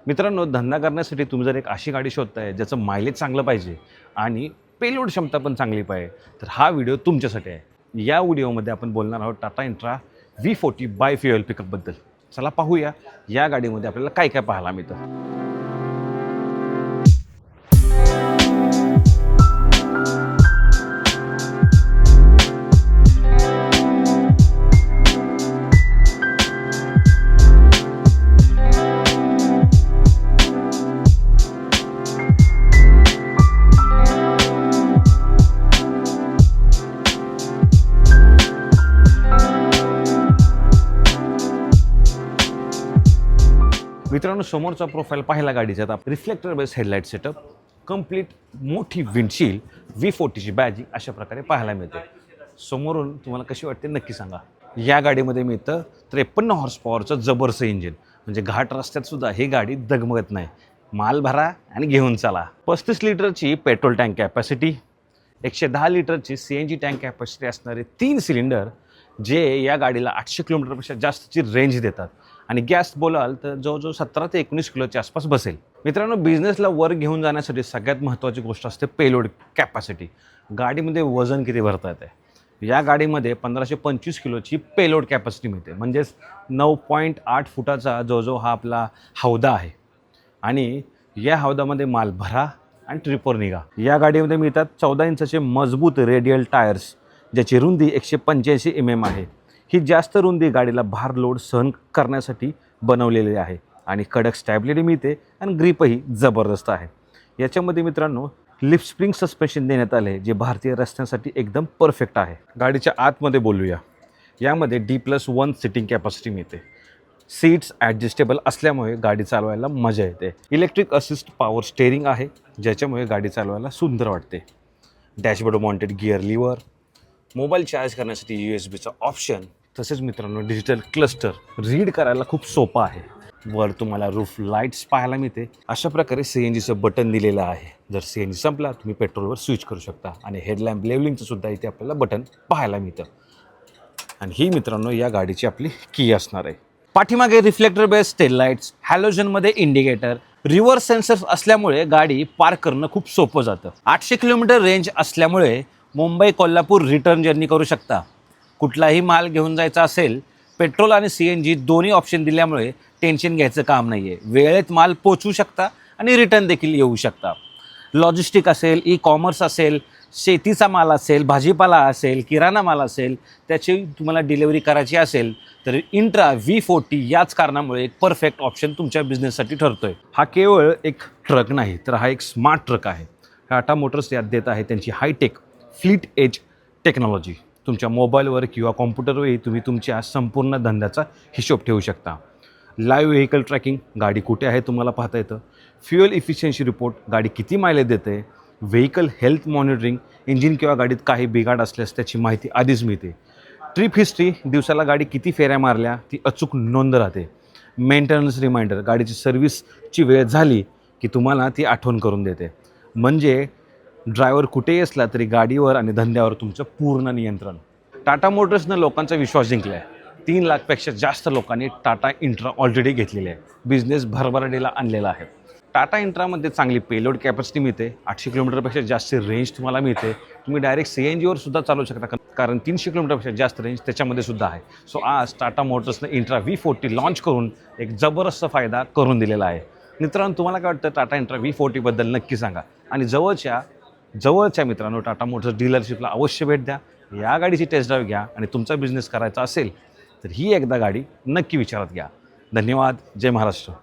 मित्रांनो, धंदा करण्यासाठी तुम्ही जर एक अशी गाडी शोधताय ज्याचं मायलेज चांगलं पाहिजे आणि पेलोड क्षमता पण चांगली पाहिजे, तर हा व्हिडिओ तुमच्यासाठी आहे. या व्हिडिओमध्ये आपण बोलणार आहोत Tata Intra V40 bi fuel पिकअपबद्दल. चला पाहूया या गाडीमध्ये आपल्याला काय काय पाहायला मिळतं. मित्रांनो, समोरचा प्रोफाईल पाहिला गाडीचा, तर reflector base headlight setup, complete मोठी विंडशील्ड, V40ची बॅजिंग अशा प्रकारे पाहायला मिळते. समोरून तुम्हाला कशी वाटते नक्की सांगा. या गाडीमध्ये मिळतं 53 हॉर्स पॉवरचं जबरदस्त इंजिन, म्हणजे घाट रस्त्यात सुद्धा ही गाडी दगमगत नाही. माल भरा आणि घेऊन चला. 35 लिटरची पेट्रोल टँक कॅपॅसिटी, 110 लिटरची CNG टँक कॅपॅसिटी असणारे 3 सिलेंडर, जे या गाडीला 800 किलोमीटरपेक्षा जास्तची रेंज देतात. आणि गॅस बोलाल तर जवळजवळ 17 ते 19 किलोच्या आसपास बसेल. मित्रांनो, बिझनेसला वर घेऊन जाण्यासाठी सगळ्यात महत्त्वाची गोष्ट असते पेलोड कॅपॅसिटी. गाडीमध्ये वजन किती भरता येते. या गाडीमध्ये 1525 किलोची पेलोड कॅपॅसिटी मिळते, म्हणजेच 9.8 फुटाचा जवळजवळ हा आपला हौदा आहे. आणि या हौदामध्ये माल भरा आणि ट्रिपवर निघा. या गाडीमध्ये मिळतात 14 इंचाचे मजबूत रेडियल टायर्स, ज्याची रुंदी 185 mm आहे. ही जास्त रुंदी गाडीला भार लोड सहन करण्यासाठी बनवलेली आहे. आणि कडक स्टॅबिलिटी मिळते आणि ग्रिपही जबरदस्त आहे. याच्यामध्ये मित्रांनो लिफ्ट स्प्रिंग सस्पेन्शन देण्यात आले, जे भारतीय रस्त्यांसाठी एकदम परफेक्ट आहे. गाडीच्या आतमध्ये बोलूया. यामध्ये D+1 सिटिंग कॅपॅसिटी मिळते. सीट्स ॲडजस्टेबल असल्यामुळे गाडी चालवायला मजा येते. इलेक्ट्रिक असिस्ट पॉवर स्टेअरिंग आहे, ज्याच्यामुळे गाडी चालवायला सुंदर वाटते. Dashboard mounted gear lever, mobile charge करण्यासाठी USB ऑप्शन, तसेच मित्रांनो डिजिटल क्लस्टर रीड करायला खूप सोपं आहे. वर तुम्हाला रूफ लाईट्स पाहायला मिळते. अशा प्रकारे CNGचं बटन दिलेलं आहे. जर CNG संपला तुम्ही पेट्रोलवर स्विच करू शकता. आणि हेडलॅम्प लेवलिंगचं सुद्धा इथे आपल्याला बटन पाहायला मिळतं. आणि ही मित्रांनो या गाडीची आपली की असणार आहे. पाठीमागे रिफ्लेक्टर बेस टेल लाईट्स, हॅलोजनमध्ये इंडिकेटर, रिव्हर्स सेन्सर्स असल्यामुळे गाडी पार्क करणं खूप सोपं जातं. 800 किलोमीटर रेंज असल्यामुळे मुंबई कोल्हापूर रिटर्न जर्नी करू शकता. कुठलाही माल घेऊन जायचा असेल, पेट्रोल आणि CNG दोन्ही ऑप्शन दिल्यामुळे टेन्शन घ्यायचं काम नाही आहे. वेळेत माल पोचवू शकता आणि रिटर्न देखील येऊ शकता. लॉजिस्टिक असेल, ई-कॉमर्स असेल, शेतीचा माल असेल, भाजीपाला असेल, किराणा माल असेल, त्याची तुम्हाला डिलिव्हरी करायची असेल तर इंट्रा V40 याच कारणामुळे एक परफेक्ट ऑप्शन तुमच्या बिझनेससाठी ठरतो आहे. हा केवळ एक ट्रक नाही, तर हा एक स्मार्ट ट्रक आहे. टाटा मोटर्स यात देत आहे त्यांची हायटेक फ्लीट एज टेक्नॉलॉजी. तुमच्या मोबाईलवर किंवा कॉम्प्युटरवरही तुम्ही तुमच्या संपूर्ण धंद्याचा हिशोब ठेवू शकता. लाईव्ह व्हेकल ट्रॅकिंग, गाडी कुठे आहे तुम्हाला पाहता येतं. फ्युएल इफिशियन्सी रिपोर्ट, गाडी किती मायलेज देते. व्हेकल हेल्थ मॉनिटरिंग, इंजिन किंवा गाडीत काही बिघाड असल्यास त्याची माहिती आधीच मिळते. ट्रिप हिस्ट्री, दिवसाला गाडी किती फेऱ्या मारल्या ती अचूक नोंद राहते. मेंटेनन्स रिमाइंडर, गाडीची सर्व्हिसची वेळ झाली की तुम्हाला ती आठवण करून देते. म्हणजे ड्रायव्हर कुठेही असला तरी गाडीवर आणि धंद्यावर तुमचं पूर्ण नियंत्रण. टाटा मोटर्सनं लोकांचा विश्वास जिंकला आहे. 3 लाखपेक्षा जास्त लोकांनी टाटा इंट्रा ऑलरेडी घेतलेली आहे. बिझनेस भरभराटीला आणलेला आहे. टाटा इंट्रामध्ये चांगली पेलोड कॅपॅसिटी मिळते. 800 किलोमीटरपेक्षा जास्त रेंज तुम्हाला मिळते. तुम्ही डायरेक्ट CNGवर सुद्धा चालू शकता, कारण 300 किलोमीटरपेक्षा जास्त रेंज त्याच्यामध्ये सुद्धा आहे. सो आज टाटा मोटर्सनं इंट्रा V40 लॉन्च करून एक जबरदस्त फायदा करून दिलेला आहे. मित्रांनो, तुम्हाला काय वाटतं टाटा इंट्रा V40बद्दल नक्की सांगा. आणि जवळच्या मित्रांनो टाटा मोटर्स डीलरशिपला अवश्य भेट द्या. या गाडीची टेस्ट ड्राईव्ह घ्या. आणि तुमचा बिझनेस करायचा असेल तर ही एकदा गाडी नक्की विचारात घ्या. धन्यवाद. जय महाराष्ट्र.